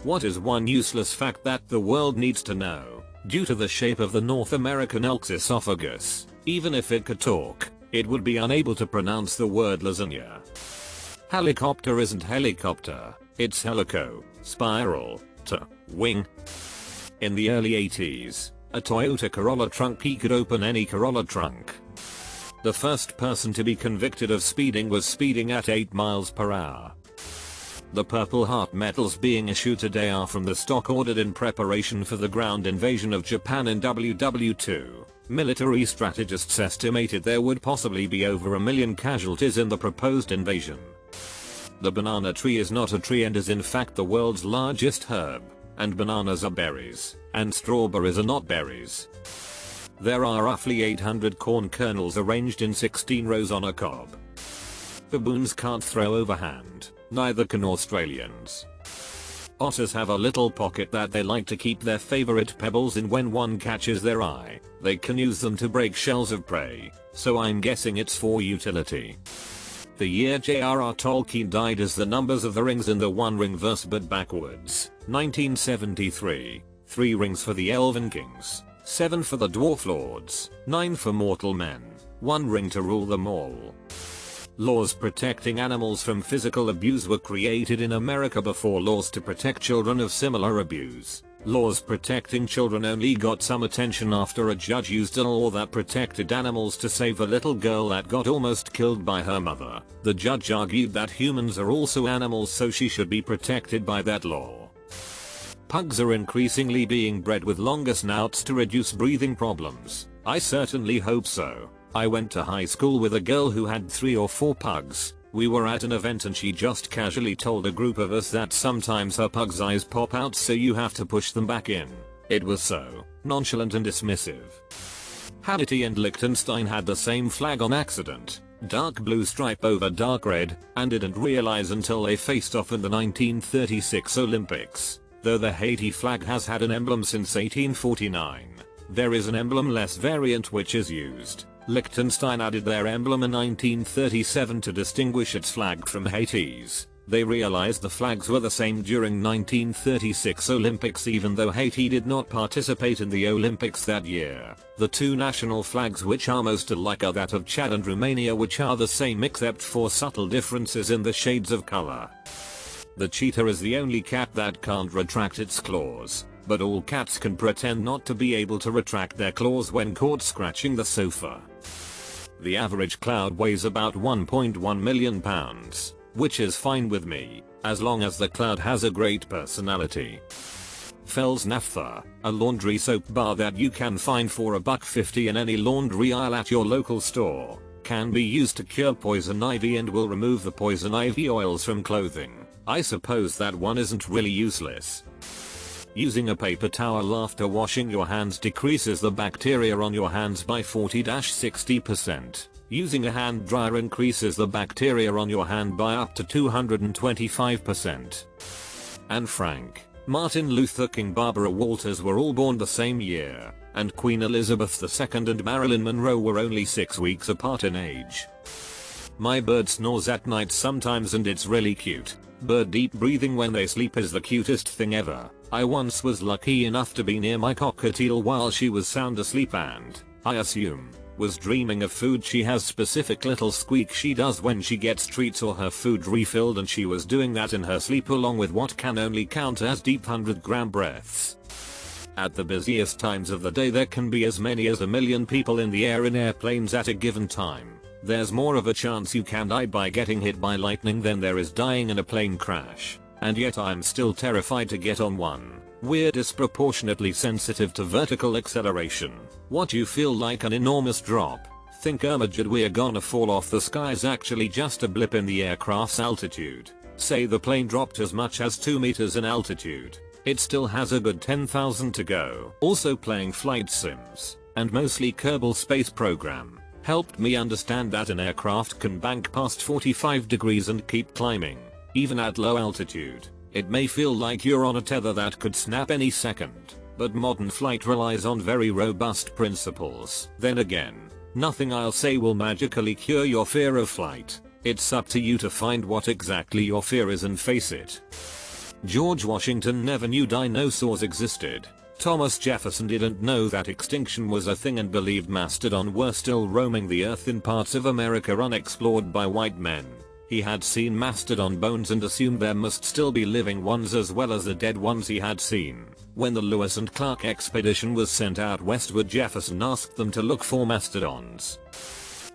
What is one useless fact that the world needs to know? Due to the shape of the North American elk's esophagus, even if it could talk, it would be unable to pronounce the word lasagna. Helicopter isn't helicopter, it's helico, spiral, wing. In the early 80s, a Toyota Corolla trunk key could open any Corolla trunk. The first person to be convicted of speeding was speeding at 8 miles per hour. The Purple Heart medals being issued today are from the stock ordered in preparation for the ground invasion of Japan in WW2. Military strategists estimated there would possibly be over 1 million casualties in the proposed invasion. The banana tree is not a tree and is in fact the world's largest herb, and bananas are berries, and strawberries are not berries. There are roughly 800 corn kernels arranged in 16 rows on a cob. Baboons can't throw overhand, neither can Australians. Otters have a little pocket that they like to keep their favorite pebbles in. When one catches their eye, they can use them to break shells of prey, so I'm guessing it's for utility. The year J.R.R. Tolkien died is the numbers of the rings in the One Ring verse but backwards. 1973, 3 rings for the Elven Kings, 7 for the Dwarf Lords, 9 for mortal men, 1 ring to rule them all. Laws protecting animals from physical abuse were created in America before laws to protect children of similar abuse. Laws protecting children only got some attention after a judge used a law that protected animals to save a little girl that got almost killed by her mother. The judge argued that humans are also animals, so she should be protected by that law. Pugs are increasingly being bred with longer snouts to reduce breathing problems. I certainly hope so. I went to high school with a girl who had 3 or 4 pugs. We were at an event and she just casually told a group of us that sometimes her pug's eyes pop out so you have to push them back in. It was so nonchalant and dismissive. Haiti and Liechtenstein had the same flag on accident, dark blue stripe over dark red, and didn't realize until they faced off in the 1936 Olympics. Though the Haiti flag has had an emblem since 1849, there is an emblem-less variant which is used. Liechtenstein added their emblem in 1937 to distinguish its flag from Haiti's. They realized the flags were the same during 1936 Olympics even though Haiti did not participate in the Olympics that year. The 2 national flags which are most alike are that of Chad and Romania, which are the same except for subtle differences in the shades of color. The cheetah is the only cat that can't retract its claws, but all cats can pretend not to be able to retract their claws when caught scratching the sofa. The average cloud weighs about 1.1 million pounds, which is fine with me, as long as the cloud has a great personality. Fels Naphtha, a laundry soap bar that you can find for $1.50 in any laundry aisle at your local store, can be used to cure poison ivy and will remove the poison ivy oils from clothing. I suppose that one isn't really useless. Using a paper towel after washing your hands decreases the bacteria on your hands by 40-60%. Using a hand dryer increases the bacteria on your hand by up to 225%. Anne Frank, Martin Luther King, Barbara Walters were all born the same year, and Queen Elizabeth II and Marilyn Monroe were only 6 weeks apart in age. My bird snores at night sometimes and it's really cute. Bird deep breathing when they sleep is the cutest thing ever. I once was lucky enough to be near my cockatiel while she was sound asleep and, I assume, was dreaming of food. She has specific little squeak she does when she gets treats or her food refilled, and she was doing that in her sleep along with what can only count as deep 100-gram breaths. At the busiest times of the day there can be as many as 1 million people in the air in airplanes at a given time. There's more of a chance you can die by getting hit by lightning than there is dying in a plane crash. And yet I'm still terrified to get on one. We're disproportionately sensitive to vertical acceleration. What you feel like an enormous drop. Think Armageddon, we're gonna fall off the sky is actually just a blip in the aircraft's altitude. Say the plane dropped as much as 2 meters in altitude. It still has a good 10,000 to go. Also playing flight sims, and mostly Kerbal Space Program, helped me understand that an aircraft can bank past 45 degrees and keep climbing. Even at low altitude, it may feel like you're on a tether that could snap any second, but modern flight relies on very robust principles. Then again, nothing I'll say will magically cure your fear of flight. It's up to you to find what exactly your fear is and face it. George Washington never knew dinosaurs existed. Thomas Jefferson didn't know that extinction was a thing and believed mastodon were still roaming the earth in parts of America unexplored by white men. He had seen mastodon bones and assumed there must still be living ones as well as the dead ones he had seen. When the Lewis and Clark expedition was sent out westward, Jefferson asked them to look for mastodons.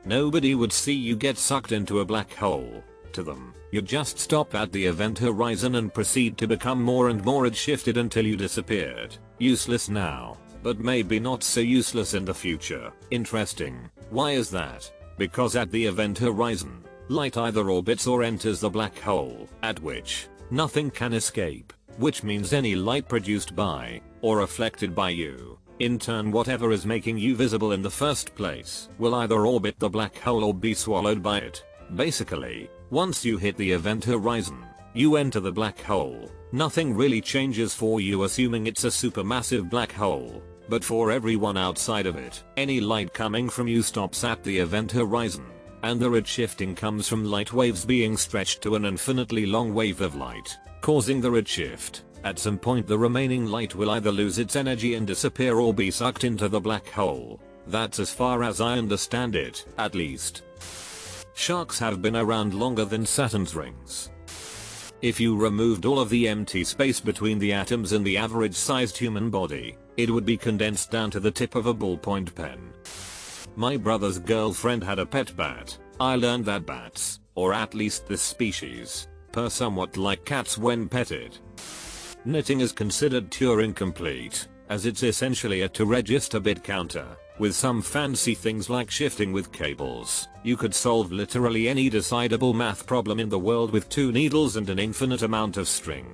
Nobody would see you get sucked into a black hole. To them, you just stop at the event horizon and proceed to become more and more shifted until you disappeared. Useless now, but maybe not so useless in the future. Interesting. Why is that? Because at the event horizon, light either orbits or enters the black hole, at which nothing can escape, which means any light produced by or reflected by you, in turn whatever is making you visible in the first place, will either orbit the black hole or be swallowed by it. Basically, once you hit the event horizon, you enter the black hole. Nothing really changes for you assuming it's a supermassive black hole, but for everyone outside of it, any light coming from you stops at the event horizon, and the redshifting comes from light waves being stretched to an infinitely long wave of light, causing the redshift. At some point the remaining light will either lose its energy and disappear or be sucked into the black hole. That's as far as I understand it, at least. Sharks have been around longer than Saturn's rings. If you removed all of the empty space between the atoms in the average sized human body, it would be condensed down to the tip of a ballpoint pen. My brother's girlfriend had a pet bat. I learned that bats, or at least this species, purr somewhat like cats when petted. Knitting is considered Turing complete, as it's essentially a 2-register bit counter. With some fancy things like shifting with cables, you could solve literally any decidable math problem in the world with 2 needles and an infinite amount of string.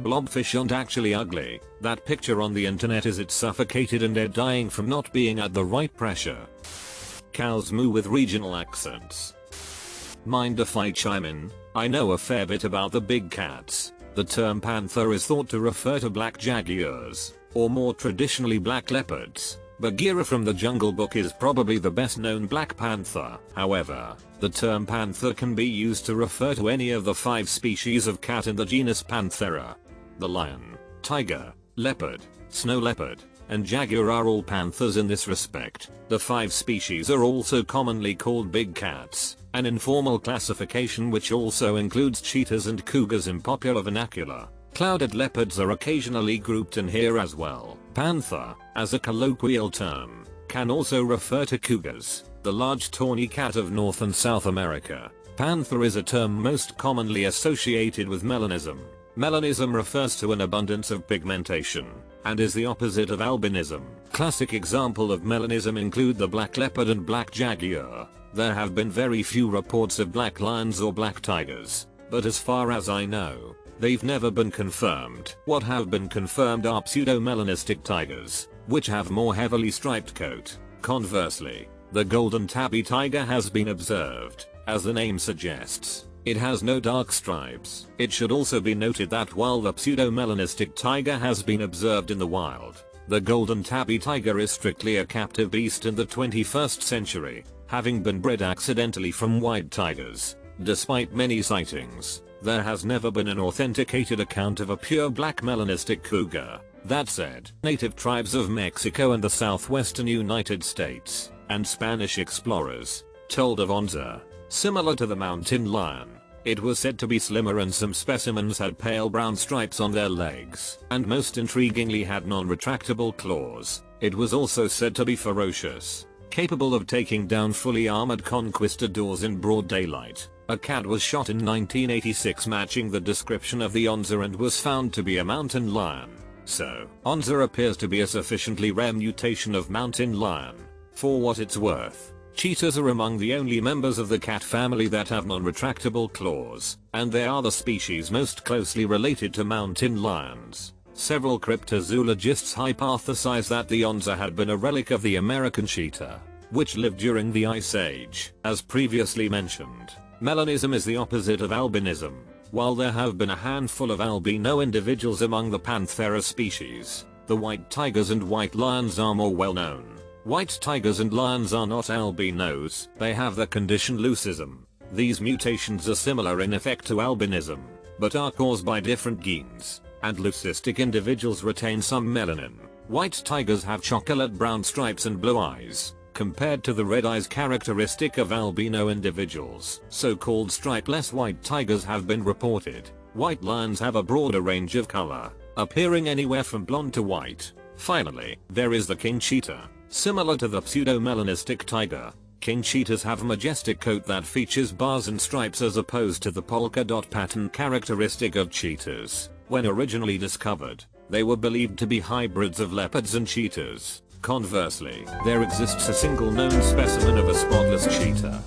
Blobfish aren't actually ugly. That picture on the internet is it suffocated and they're dying from not being at the right pressure. Cows moo with regional accents. Mind if I chime in? I know a fair bit about the big cats. The term panther is thought to refer to black jaguars, or more traditionally black leopards. Bagheera from the Jungle Book is probably the best known black panther. However, the term panther can be used to refer to any of the 5 species of cat in the genus Panthera. The lion, tiger, leopard, snow leopard, and jaguar are all panthers in this respect. The 5 species are also commonly called big cats, an informal classification which also includes cheetahs and cougars in popular vernacular. Clouded leopards are occasionally grouped in here as well. Panther, as a colloquial term, can also refer to cougars, the large tawny cat of North and South America. Panther is a term most commonly associated with melanism. Melanism refers to an abundance of pigmentation, and is the opposite of albinism. Classic example of melanism include the black leopard and black jaguar. There have been very few reports of black lions or black tigers, but as far as I know, they've never been confirmed. What have been confirmed are pseudo-melanistic tigers, which have more heavily striped coat. Conversely, the golden tabby tiger has been observed. As the name suggests, it has no dark stripes. It should also be noted that while the pseudo-melanistic tiger has been observed in the wild, the golden tabby tiger is strictly a captive beast in the 21st century, having been bred accidentally from white tigers. Despite many sightings, there has never been an authenticated account of a pure black melanistic cougar. That said, native tribes of Mexico and the southwestern United States, and Spanish explorers, told of Onza. Similar to the mountain lion, it was said to be slimmer and some specimens had pale brown stripes on their legs, and most intriguingly had non-retractable claws. It was also said to be ferocious, capable of taking down fully armored conquistadors in broad daylight. A cat was shot in 1986 matching the description of the Onza and was found to be a mountain lion. So, Onza appears to be a sufficiently rare mutation of mountain lion. For what it's worth, cheetahs are among the only members of the cat family that have non-retractable claws, and they are the species most closely related to mountain lions. Several cryptozoologists hypothesize that the Onza had been a relic of the American cheetah, which lived during the Ice Age. As previously mentioned, melanism is the opposite of albinism. While there have been a handful of albino individuals among the Panthera species, the white tigers and white lions are more well known. White tigers and lions are not albinos, they have the condition leucism. These mutations are similar in effect to albinism. but are caused by different genes, and leucistic individuals retain some melanin. White tigers have chocolate brown stripes and blue eyes, compared to the red eyes characteristic of albino individuals. So-called stripeless white tigers have been reported. White lions have a broader range of color, appearing anywhere from blonde to white. Finally, there is the king cheetah. Similar to the pseudo-melanistic tiger, king cheetahs have a majestic coat that features bars and stripes as opposed to the polka dot pattern characteristic of cheetahs. When originally discovered, they were believed to be hybrids of leopards and cheetahs. Conversely, there exists a single known specimen of a spotless cheetah.